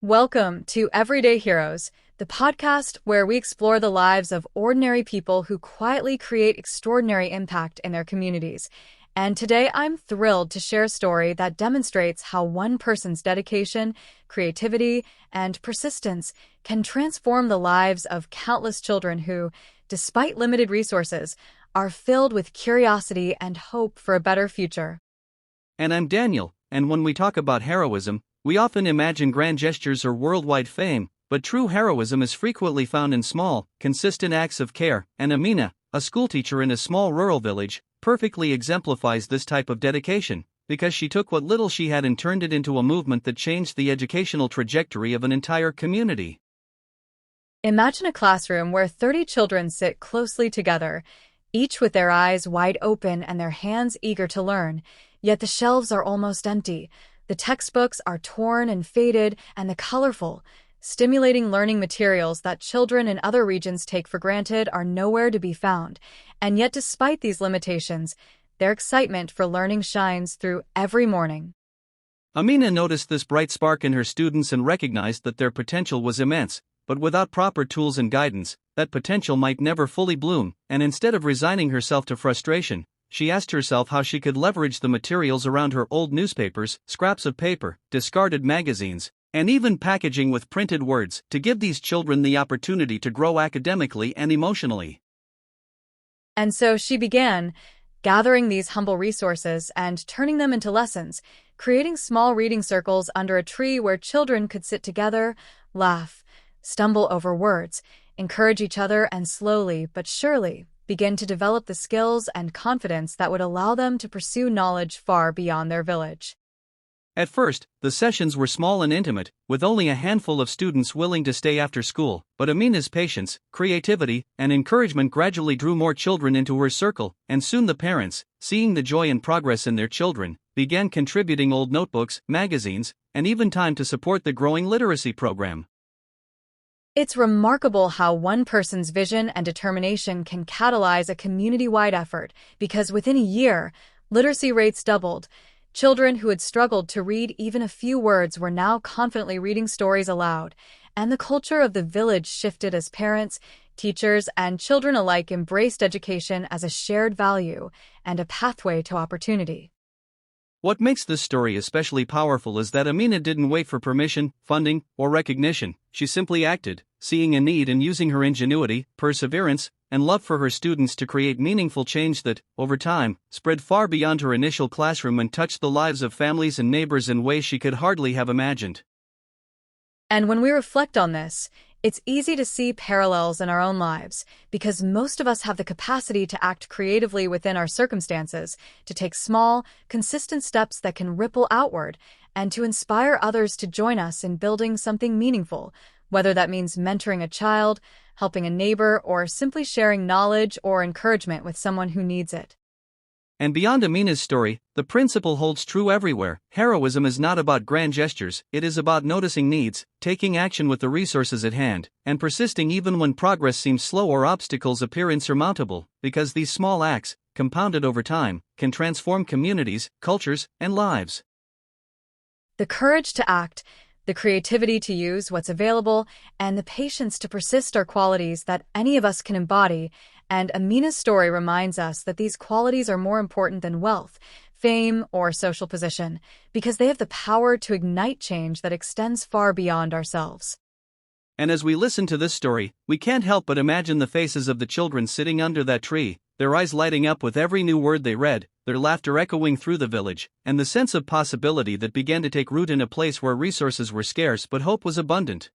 Welcome to Everyday Heroes, the podcast where we explore the lives of ordinary people who quietly create extraordinary impact in their communities. And today I'm thrilled to share a story that demonstrates how one person's dedication, creativity, and persistence can transform the lives of countless children who, despite limited resources, are filled with curiosity and hope for a better future. And I'm Daniel, and when we talk about heroism, we often imagine grand gestures or worldwide fame, but true heroism is frequently found in small, consistent acts of care, and Amina, a schoolteacher in a small rural village, perfectly exemplifies this type of dedication, because she took what little she had and turned it into a movement that changed the educational trajectory of an entire community. Imagine a classroom where 30 children sit closely together, each with their eyes wide open and their hands eager to learn, yet the shelves are almost empty. The textbooks are torn and faded, and the colorful, stimulating learning materials that children in other regions take for granted are nowhere to be found. And yet, despite these limitations, their excitement for learning shines through every morning. Amina noticed this bright spark in her students and recognized that their potential was immense, but without proper tools and guidance, that potential might never fully bloom, and instead of resigning herself to frustration, she asked herself how she could leverage the materials around her: old newspapers, scraps of paper, discarded magazines, and even packaging with printed words, to give these children the opportunity to grow academically and emotionally. And so she began, gathering these humble resources and turning them into lessons, creating small reading circles under a tree where children could sit together, laugh, stumble over words, encourage each other, and slowly but surely begin to develop the skills and confidence that would allow them to pursue knowledge far beyond their village. At first, the sessions were small and intimate, with only a handful of students willing to stay after school, but Amina's patience, creativity, and encouragement gradually drew more children into her circle, and soon the parents, seeing the joy and progress in their children, began contributing old notebooks, magazines, and even time to support the growing literacy program. It's remarkable how one person's vision and determination can catalyze a community-wide effort, because within a year, literacy rates doubled. Children who had struggled to read even a few words were now confidently reading stories aloud, and the culture of the village shifted as parents, teachers, and children alike embraced education as a shared value and a pathway to opportunity. What makes this story especially powerful is that Amina didn't wait for permission, funding, or recognition. She simply acted, seeing a need and using her ingenuity, perseverance, and love for her students to create meaningful change that, over time, spread far beyond her initial classroom and touched the lives of families and neighbors in ways she could hardly have imagined. And when we reflect on this, it's easy to see parallels in our own lives, because most of us have the capacity to act creatively within our circumstances, to take small, consistent steps that can ripple outward, and to inspire others to join us in building something meaningful, whether that means mentoring a child, helping a neighbor, or simply sharing knowledge or encouragement with someone who needs it. And beyond Amina's story, the principle holds true everywhere. Heroism is not about grand gestures, it is about noticing needs, taking action with the resources at hand, and persisting even when progress seems slow or obstacles appear insurmountable, because these small acts, compounded over time, can transform communities, cultures, and lives. The courage to act, the creativity to use what's available, and the patience to persist are qualities that any of us can embody, and Amina's story reminds us that these qualities are more important than wealth, fame, or social position, because they have the power to ignite change that extends far beyond ourselves. And as we listen to this story, we can't help but imagine the faces of the children sitting under that tree, their eyes lighting up with every new word they read, their laughter echoing through the village, and the sense of possibility that began to take root in a place where resources were scarce but hope was abundant.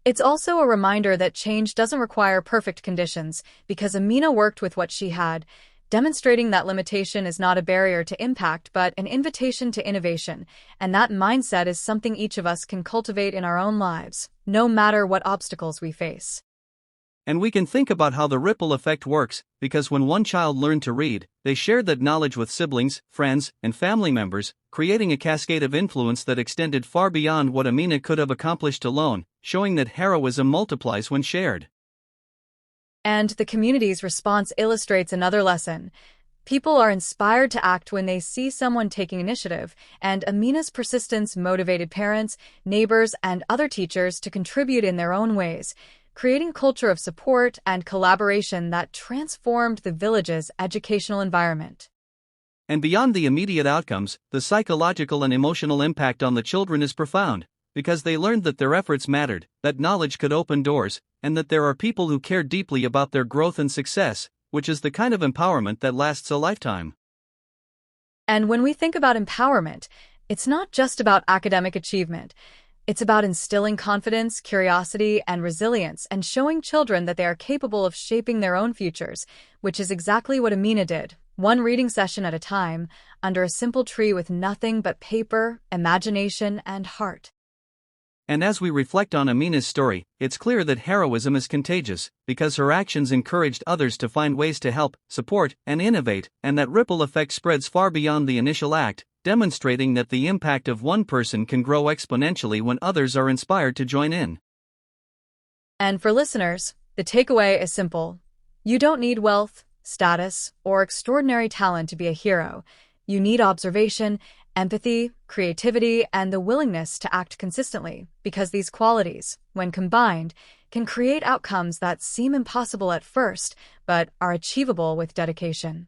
It's also a reminder that change doesn't require perfect conditions, because Amina worked with what she had, demonstrating that limitation is not a barrier to impact but an invitation to innovation, and that mindset is something each of us can cultivate in our own lives, no matter what obstacles we face. And we can think about how the ripple effect works, because when one child learned to read, they shared that knowledge with siblings, friends, and family members, creating a cascade of influence that extended far beyond what Amina could have accomplished alone, showing that heroism multiplies when shared. And the community's response illustrates another lesson. People are inspired to act when they see someone taking initiative, and Amina's persistence motivated parents, neighbors, and other teachers to contribute in their own ways, creating a culture of support and collaboration that transformed the village's educational environment. And beyond the immediate outcomes, the psychological and emotional impact on the children is profound, because they learned that their efforts mattered, that knowledge could open doors, and that there are people who care deeply about their growth and success, which is the kind of empowerment that lasts a lifetime. And when we think about empowerment, it's not just about academic achievement. It's about instilling confidence, curiosity, and resilience, and showing children that they are capable of shaping their own futures, which is exactly what Amina did, one reading session at a time, under a simple tree with nothing but paper, imagination, and heart. And as we reflect on Amina's story, it's clear that heroism is contagious, because her actions encouraged others to find ways to help, support, and innovate, and that ripple effect spreads far beyond the initial act, demonstrating that the impact of one person can grow exponentially when others are inspired to join in. And for listeners, the takeaway is simple. You don't need wealth, status, or extraordinary talent to be a hero. You need observation, empathy, creativity, and the willingness to act consistently, because these qualities, when combined, can create outcomes that seem impossible at first, but are achievable with dedication.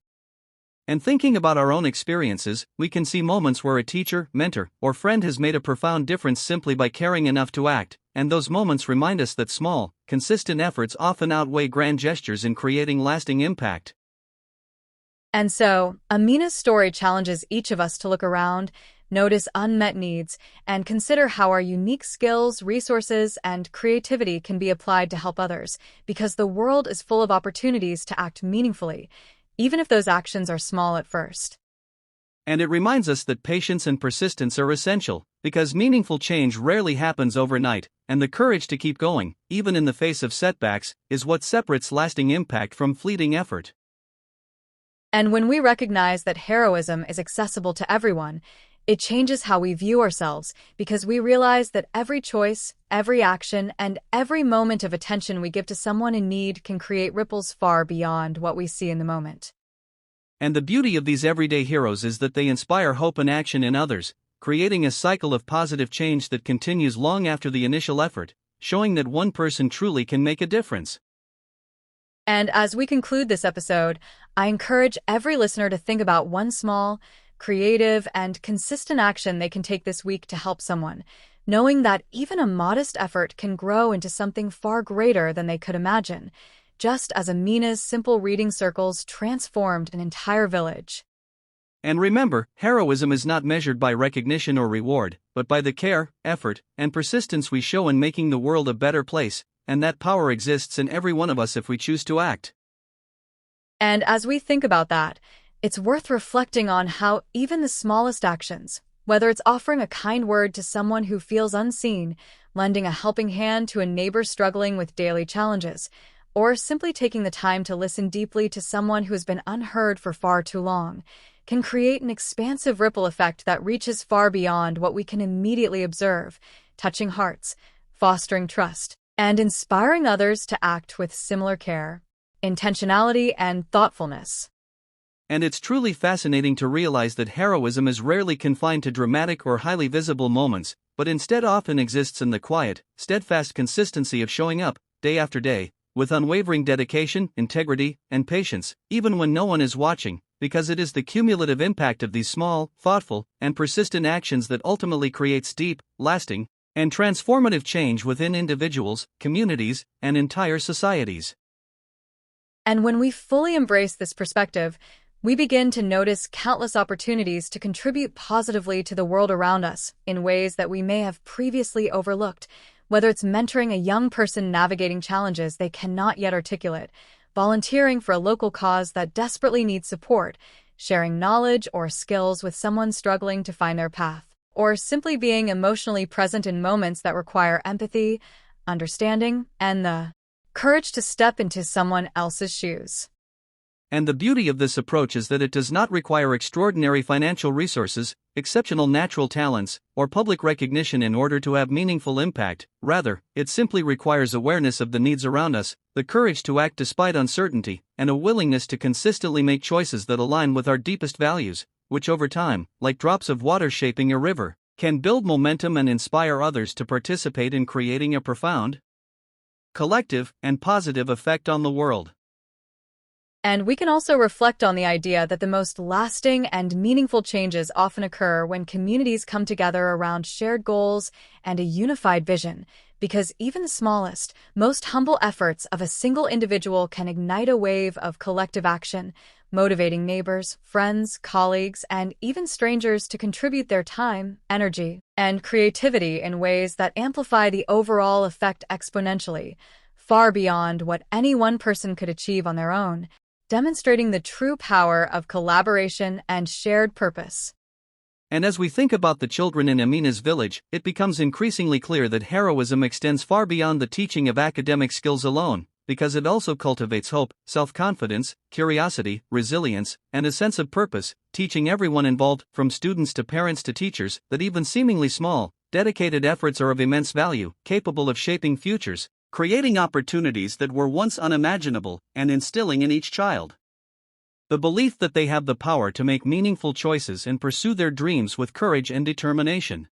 And thinking about our own experiences, we can see moments where a teacher, mentor, or friend has made a profound difference simply by caring enough to act, and those moments remind us that small, consistent efforts often outweigh grand gestures in creating lasting impact. And so, Amina's story challenges each of us to look around, notice unmet needs, and consider how our unique skills, resources, and creativity can be applied to help others, because the world is full of opportunities to act meaningfully, even if those actions are small at first. And it reminds us that patience and persistence are essential, because meaningful change rarely happens overnight, and the courage to keep going, even in the face of setbacks, is what separates lasting impact from fleeting effort. And when we recognize that heroism is accessible to everyone, it changes how we view ourselves, because we realize that every choice, every action, and every moment of attention we give to someone in need can create ripples far beyond what we see in the moment. And the beauty of these everyday heroes is that they inspire hope and action in others, creating a cycle of positive change that continues long after the initial effort, showing that one person truly can make a difference. And as we conclude this episode, I encourage every listener to think about one small, creative, and consistent action they can take this week to help someone, knowing that even a modest effort can grow into something far greater than they could imagine, just as Amina's simple reading circles transformed an entire village. And remember, heroism is not measured by recognition or reward, but by the care, effort, and persistence we show in making the world a better place, and that power exists in every one of us if we choose to act. And as we think about that, it's worth reflecting on how even the smallest actions, whether it's offering a kind word to someone who feels unseen, lending a helping hand to a neighbor struggling with daily challenges, or simply taking the time to listen deeply to someone who has been unheard for far too long, can create an expansive ripple effect that reaches far beyond what we can immediately observe, touching hearts, fostering trust, and inspiring others to act with similar care, intentionality, and thoughtfulness. And it's truly fascinating to realize that heroism is rarely confined to dramatic or highly visible moments, but instead often exists in the quiet, steadfast consistency of showing up, day after day, with unwavering dedication, integrity, and patience, even when no one is watching, because it is the cumulative impact of these small, thoughtful, and persistent actions that ultimately creates deep, lasting, and transformative change within individuals, communities, and entire societies. And when we fully embrace this perspective, we begin to notice countless opportunities to contribute positively to the world around us in ways that we may have previously overlooked, whether it's mentoring a young person navigating challenges they cannot yet articulate, volunteering for a local cause that desperately needs support, sharing knowledge or skills with someone struggling to find their path, or simply being emotionally present in moments that require empathy, understanding, and the courage to step into someone else's shoes. And the beauty of this approach is that it does not require extraordinary financial resources, exceptional natural talents, or public recognition in order to have meaningful impact. Rather, it simply requires awareness of the needs around us, the courage to act despite uncertainty, and a willingness to consistently make choices that align with our deepest values, which over time, like drops of water shaping a river, can build momentum and inspire others to participate in creating a profound, collective, and positive effect on the world. And we can also reflect on the idea that the most lasting and meaningful changes often occur when communities come together around shared goals and a unified vision, because even the smallest, most humble efforts of a single individual can ignite a wave of collective action, motivating neighbors, friends, colleagues, and even strangers to contribute their time, energy, and creativity in ways that amplify the overall effect exponentially, far beyond what any one person could achieve on their own, demonstrating the true power of collaboration and shared purpose. And as we think about the children in Amina's village, it becomes increasingly clear that heroism extends far beyond the teaching of academic skills alone, because it also cultivates hope, self-confidence, curiosity, resilience, and a sense of purpose, teaching everyone involved, from students to parents to teachers, that even seemingly small, dedicated efforts are of immense value, capable of shaping futures, creating opportunities that were once unimaginable, and instilling in each child the belief that they have the power to make meaningful choices and pursue their dreams with courage and determination.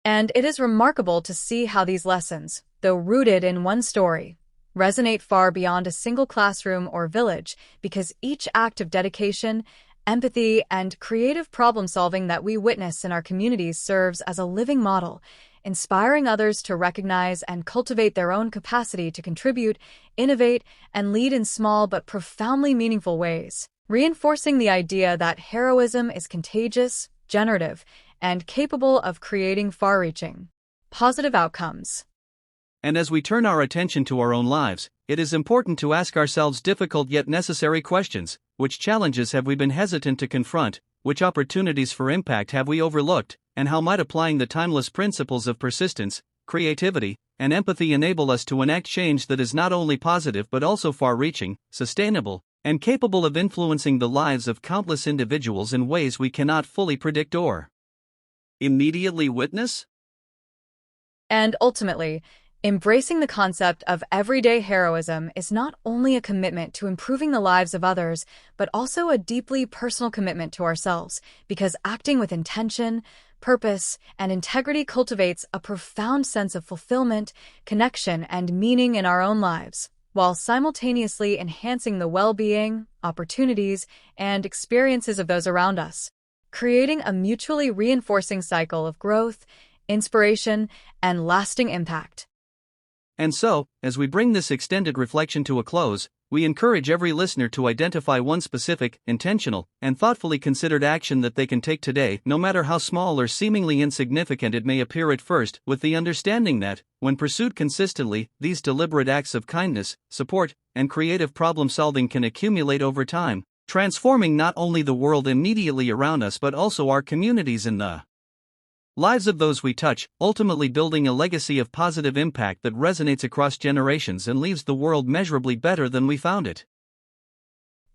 And it is remarkable to see how these lessons, though rooted in one story, resonate far beyond a single classroom or village, because each act of dedication, empathy, and creative problem-solving that we witness in our communities serves as a living model, inspiring others to recognize and cultivate their own capacity to contribute, innovate, and lead in small but profoundly meaningful ways, reinforcing the idea that heroism is contagious, generative, and capable of creating far-reaching, positive outcomes. And as we turn our attention to our own lives, it is important to ask ourselves difficult yet necessary questions. Which challenges have we been hesitant to confront? Which opportunities for impact have we overlooked? And how might applying the timeless principles of persistence, creativity, and empathy enable us to enact change that is not only positive but also far-reaching, sustainable, and capable of influencing the lives of countless individuals in ways we cannot fully predict or immediately witness? And ultimately, embracing the concept of everyday heroism is not only a commitment to improving the lives of others, but also a deeply personal commitment to ourselves, because acting with intention, purpose, and integrity cultivates a profound sense of fulfillment, connection, and meaning in our own lives, while simultaneously enhancing the well-being, opportunities, and experiences of those around us, creating a mutually reinforcing cycle of growth, inspiration, and lasting impact. And so, as we bring this extended reflection to a close, we encourage every listener to identify one specific, intentional, and thoughtfully considered action that they can take today, no matter how small or seemingly insignificant it may appear at first, with the understanding that, when pursued consistently, these deliberate acts of kindness, support, and creative problem-solving can accumulate over time, transforming not only the world immediately around us but also our communities and the lives of those we touch, ultimately building a legacy of positive impact that resonates across generations and leaves the world measurably better than we found it.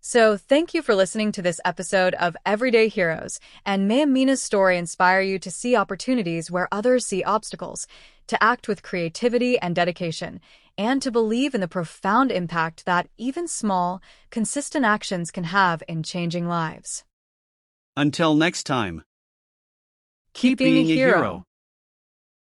So, thank you for listening to this episode of Everyday Heroes, and may Amina's story inspire you to see opportunities where others see obstacles, to act with creativity and dedication, and to believe in the profound impact that even small, consistent actions can have in changing lives. Until next time. Keep being a hero.